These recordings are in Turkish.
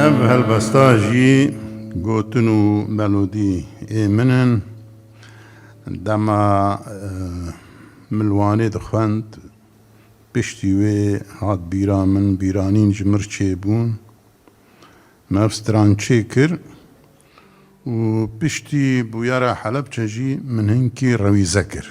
ev helbesta jî gotin û melodî ê min in dema milwanê dixwend piştî wê hat bîra min bîranîn ji mir çêbûn mev stran çê kir û piştî bûyera Helepçe jî min hinkî rewîze kir.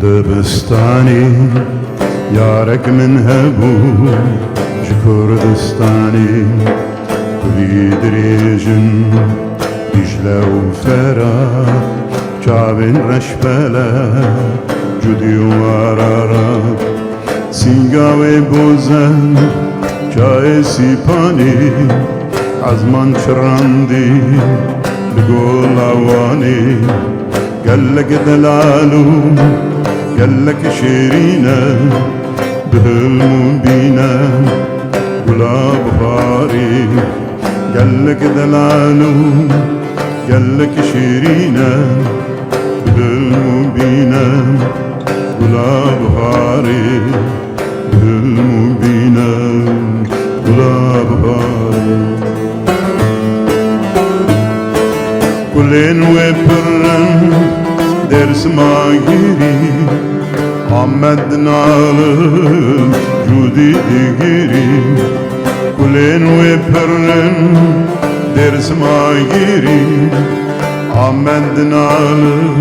دبستانی یارک من هبو ji Kurdistanê kulî dirêjin Dicle û Ferat çavên reşbele cudî û ararat sînga wê bozen çayê sîpanê ezman çirandî li gola wanê gelek delal û gelek şêrîne bihilm û bîne gula biharî gelek delal û gelek şêrîne bihilm û bîne gula biharî bihilm û bîne gula biharî gulên wê pirin dersima girî Ahmed nalim cudî digirî gulên wê pirin dersima girî Ahmed nalim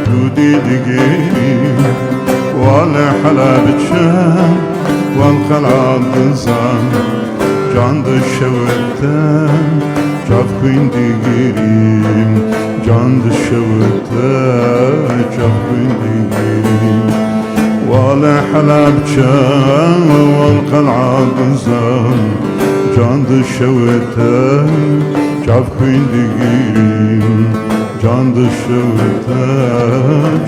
cudî digirî wale Helepçe wal xelat dizan can dişewite çav xwîn digirî can dişewite çav xwîn digirî wale Helepçe wal xelat dizan can dişewite çav xwîn digirî can dişewite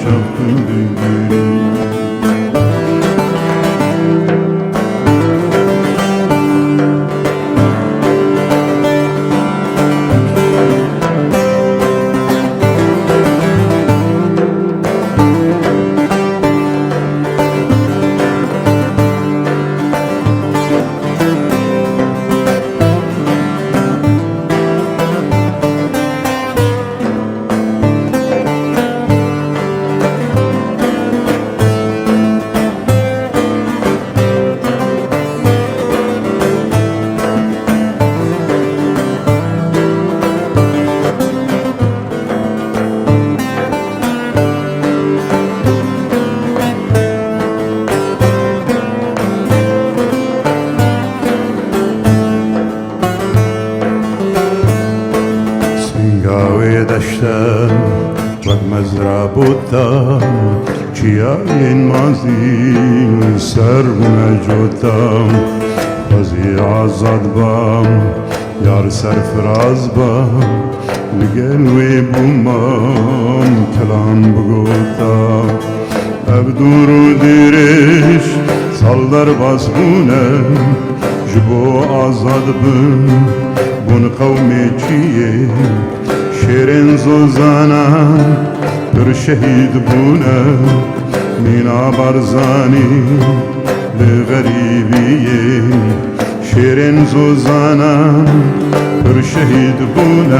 çav xwîn digirî دشتم وقت مزرعبوتم چیاین مازی سر نجوتم بازی آزاد بام یار سرفراز بام لگن وی بومم کلام بگوتم ابدور و دیرش سالدار بازبونم جبو آزاد بم بون قومی چیه شیرین زوزانا پر شهید بونه مینا برزانی به غریبیه شیرین زوزانا پر شهید بونه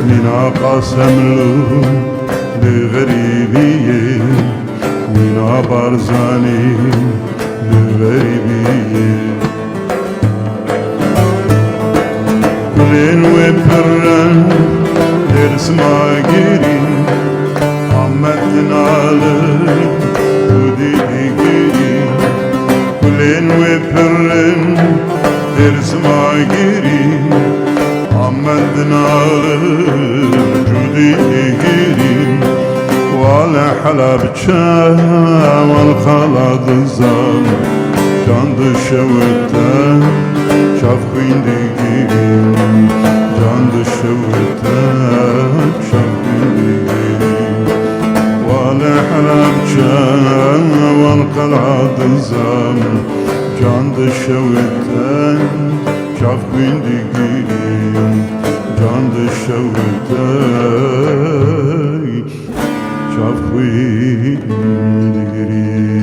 مینا قاسملو به غریبیه مینا برزانی به غریبیه گلین و پرن مندنا جودي جيرين ولا حلب شام والخلاد الزام كان دشوتان شاف خوين ديجيرين كان دشوتان شاف خوين ديجيرين ولا حلب شام والخلاد الزام كان دشوتان شاف خوين ديجيرين كان دشوتان شاف خوين ديجيرين